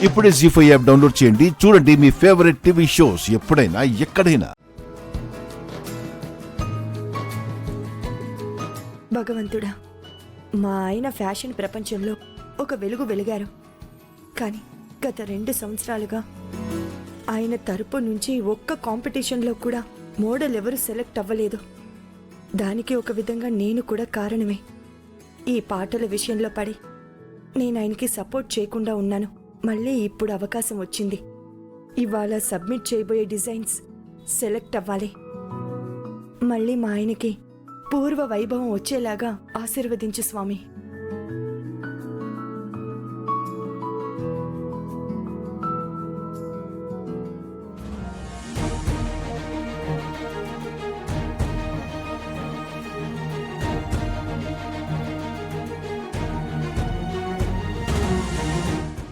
ఇప్పుడే జీ5 app download చేయండి. చూడండి మీ ఫేవరెట్ టీవీ షోస్ ఎప్పుడైనా ఎక్కడైనా. భగవంతుడా, మా ఆయన ఫ్యాషన్ ప్రపంచంలో ఒక వెలుగు వెలిగారు. కానీ గత 2 సంవత్సరాలుగా ఆయన తరపు నుంచి ఒక్క కాంపిటీషన్లో కూడా మోడల్ ఎవరు సెలెక్ట్ అవ్వలేదు. దానికి ఒక విధంగా నేను కూడా కారణమే. ఈ పాటల విషయంలో పడి నేను ఆయనకి సపోర్ట్ చేయకుండా ఉన్నాను. మళ్ళీ ఇప్పుడు అవకాశం వచ్చింది. ఇవాళ సబ్మిట్ చేయబోయే డిజైన్స్ సెలెక్ట్ అవ్వాలి. మళ్ళీ మా ఆయనకి పూర్వ వైభవం వచ్చేలాగా ఆశీర్వదించు స్వామి.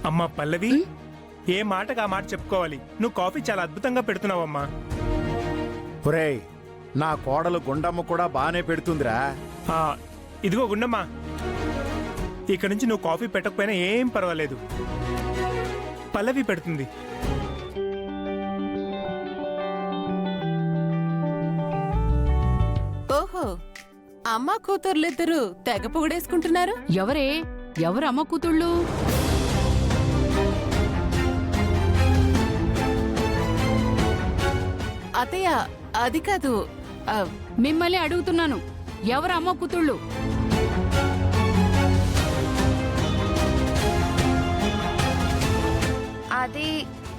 అమ్మా పల్లవి, ఏ మాటకు ఆ మాట చెప్పుకోవాలి. నువ్వు కాఫీ చాలా అద్భుతంగా పెడుతున్నావమ్మా. ఒరేయ్, నా కోడలు గుండమ్మ కూడా బానే పెడుతుందిరా. ఇదిగో గుండమ్మా, ఇక నుంచి నువ్వు కాఫీ పెట్టకపోయినా ఏం పర్వాలేదు, పల్లవి పెడుతుంది. ఓహో, అమ్మ కూతుర్లిద్దరూ తెగ పొగిడేసుకుంటున్నారు. ఎవరు అమ్మ కూతుళ్ళు? అత్తయ్య, అది కాదు. మిమ్మల్ని అడుగుతున్నాను, ఎవరు అమ్మ కూతుళ్ళు? అది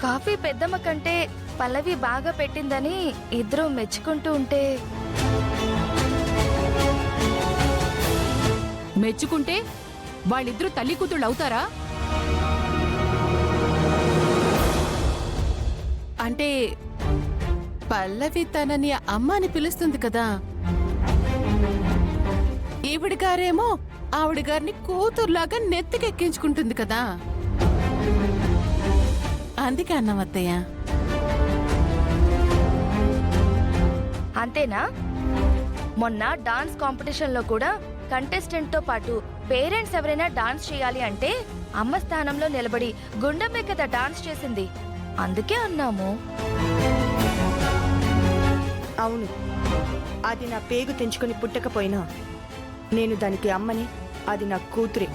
కాఫీ పెద్దమ్మ కంటే పల్లవి బాగా పెట్టిందని ఇద్దరు మెచ్చుకుంటూ ఉంటే. మెచ్చుకుంటే వాళ్ళిద్దరూ తల్లి కూతుళ్ళు అవుతారా? అంటే పల్లవి తనని అమ్మ అని పిలుస్తుంది కదా, ఈవిడి గారేమో ఆవిడ గారిని కూతురులాగా నెత్తికెక్కించుకుంటుంది కదా, అందుకే అన్నం అత్తయ్య. అంతేనా? మొన్న డాన్స్ కాంపిటీషన్ లో కూడా కంటెస్టెంట్ తో పాటు పేరెంట్స్ ఎవరైనా డాన్స్ చేయాలి అంటే అమ్మ స్థానంలో నిలబడి గుండమ్మే కదా డాన్స్ చేసింది. అందుకే అన్నాము. అవును, అది నా పేగు తెంచుకొని పుట్టకపోయినా నేను దానికి అమ్మని, అది నా కూతురే.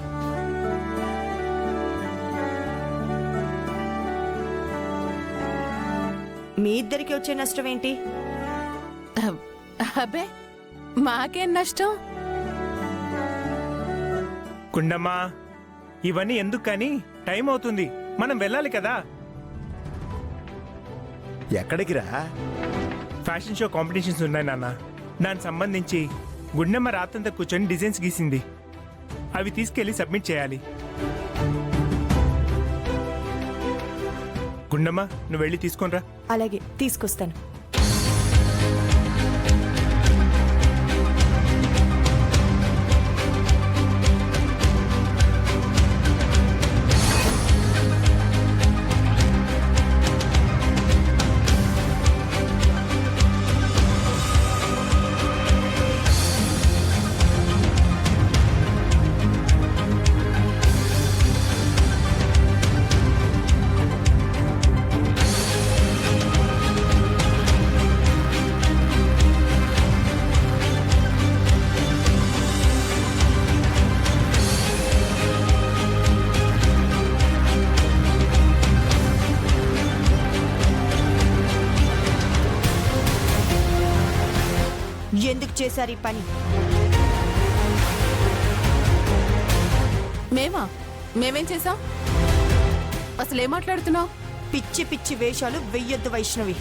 మీ ఇద్దరికి వచ్చే నష్టం ఏంటి? అబ్బే, మాకేం నష్టం? గుండమ్మా, ఇవన్నీ ఎందుకు కానీ, టైం అవుతుంది, మనం వెళ్ళాలి కదా. ఎక్కడికిరా? ఫ్యాషన్ షో కాంపిటీషన్స్ ఉన్నాయి నాన్న. దానికి సంబంధించి గుండమ్మ రాత్రంతా కూర్చొని డిజైన్స్ గీసింది. అవి తీసుకెళ్లి సబ్మిట్ చేయాలి. గుండమ్మ, నువ్వు వెళ్ళి తీసుకొనిరా. అలాగే, తీసుకొస్తాను. ఎందుకు చేశారు ఈ పని? మేమేం చేసాం? అసలు ఏం మాట్లాడుతున్నావు? పిచ్చి పిచ్చి వేషాలు వెయ్యొద్దు వైష్ణవి.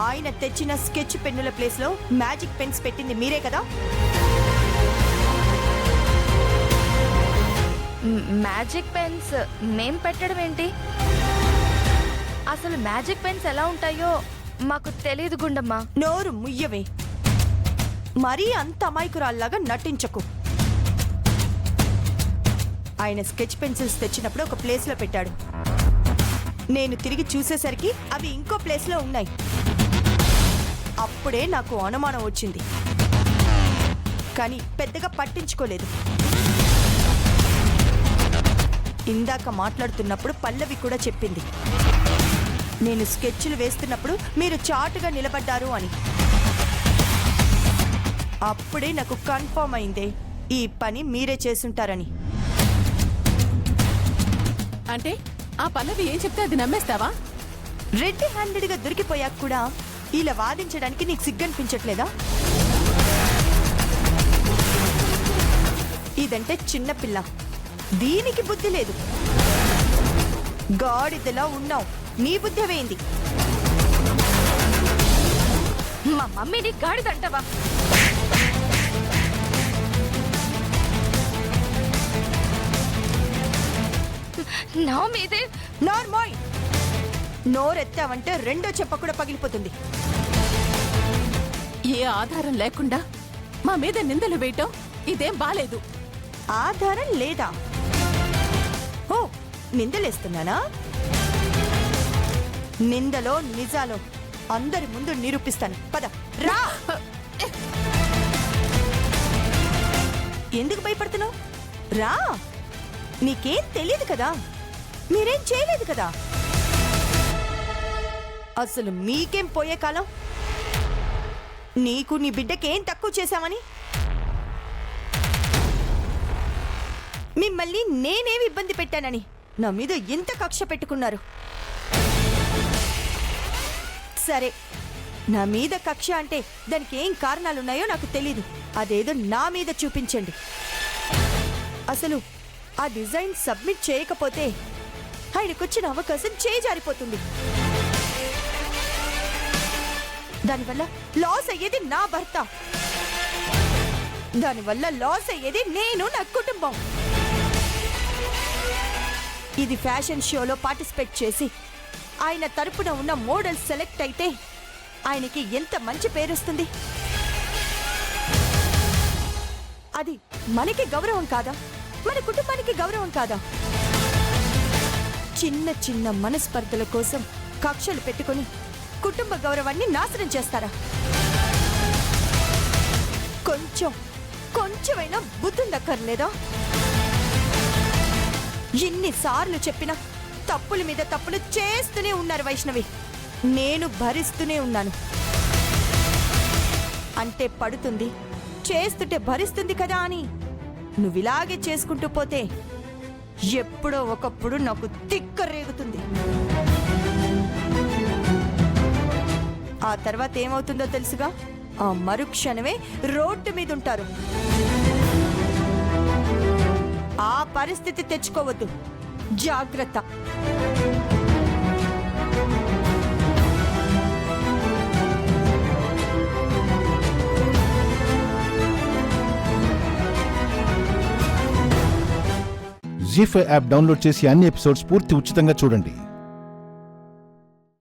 ఆయన తెచ్చిన స్కెచ్ పెన్నుల ప్లేస్ లో మ్యాజిక్ పెన్స్ పెట్టింది మీరే కదా? మ్యాజిక్ పెన్స్ మేం పెట్టడం ఏంటి? అసలు మ్యాజిక్ పెన్స్ ఎలా ఉంటాయో మాకు తెలీదు గుండమ్మా. నోరు ముయ్యవే, మరీ అంత అమాయకురాల్లాగా నటించకు. ఆయన స్కెచ్ పెన్సిల్స్ తెచ్చినప్పుడు ఒక ప్లేస్లో పెట్టాడు. నేను తిరిగి చూసేసరికి అవి ఇంకో ప్లేస్లో ఉన్నాయి. అప్పుడే నాకు అనుమానం వచ్చింది, కానీ పెద్దగా పట్టించుకోలేదు. ఇందాక మాట్లాడుతున్నప్పుడు పల్లవి కూడా చెప్పింది నేను స్కెచ్లు వేస్తున్నప్పుడు మీరు చాటుగా నిలబడ్డారు అని. అప్పుడే నాకు కన్ఫర్మ్ అయిందే ఈ పని మీరే చేసుంటారని. అంటే ఆ పల్లవి ఏం చెప్తే అది నమ్మేస్తావా? రెడ్ హ్యాండెడ్గా దొరికిపోయాక కూడా ఇలా వాదించడానికి నీకు సిగ్గనిపించట్లేదా? ఇదంటే చిన్నపిల్ల, దీనికి బుద్ధి లేదు. గాడిదలా ఉన్నావు, నీ బుద్ధి వేయింది. మా మమ్మీని గాడిదంటవా? నా మీదే నార్మోయ్, నోరెత్తావంటే రెండో చెప్ప కూడా పగిలిపోతుంది. ఏ ఆధారం లేకుండా మా మీద నిందలు వేయటం ఇదేం బాలేదు. ఆధారం లేదా? ఓ, నిందలేస్తున్నానా? నిందలో నిజాలో అందరి ముందు నిరూపిస్తాను. పద రా. ఎందుకు భయపడుతున్నావు? రా, నీకేం తెలియదు కదా, మీరేం చేయలేదు కదా. అసలు మీకేం పోయే కాలం? నీకు నీ బిడ్డకేం తక్కువ చేశామని? మిమ్మల్ని నేనేమి ఇబ్బంది పెట్టానని నా మీద ఎంత కక్ష పెట్టుకున్నారు? సరే, నా మీద కక్ష అంటే దానికి ఏం కారణాలున్నాయో నాకు తెలీదు. అదేదో నా మీద చూపించండి. అసలు ఆ డిజైన్ సబ్మిట్ చేయకపోతే ఆయనకొచ్చిన అవకాశం చేజారిపోతుంది. దానివల్ల లాస్ అయ్యేది నా భర్త, దానివల్ల లాస్ అయ్యేది నేను, నా కుటుంబం. ఇది ఫ్యాషన్ షోలో పార్టిసిపేట్ చేసి ఆయన తరపున ఉన్న మోడల్ సెలెక్ట్ అయితే ఆయనకి ఎంత మంచి పేరొస్తుంది. అది మనకి గౌరవం కాదా? మన కుటుంబానికి గౌరవం కాదా? చిన్న చిన్న మనస్పర్ధల కోసం కక్షలు పెట్టుకొని కుటుంబ గౌరవాన్ని నాశనం చేస్తారా? కొంచెమైనా బుద్ధుందక్కర్లేదా? ఎన్నిసార్లు చెప్పినా తప్పుల మీద తప్పులు చేస్తూనే ఉన్నారు వైష్ణవి. నేను భరిస్తూనే ఉన్నాను. అంటే పడుతుంది, చేస్తుంటే భరిస్తుంది కదా అని నువ్విలాగే చేసుకుంటూ పోతే ఎప్పుడో ఒకప్పుడు నాకు తిక్క రేగుతుంది. ఆ తర్వాత ఏమవుతుందో తెలుసుగా? ఆ మరుక్షణమే రోడ్డు మీద ఉంటారు. ఆ పరిస్థితి తెచ్చుకోవద్దు, జాగ్రత్త. జీ5 యాప్ డౌన్లోడ్ చేసి అన్ని ఎపిసోడ్స్ పూర్తి ఉచితంగా చూడండి.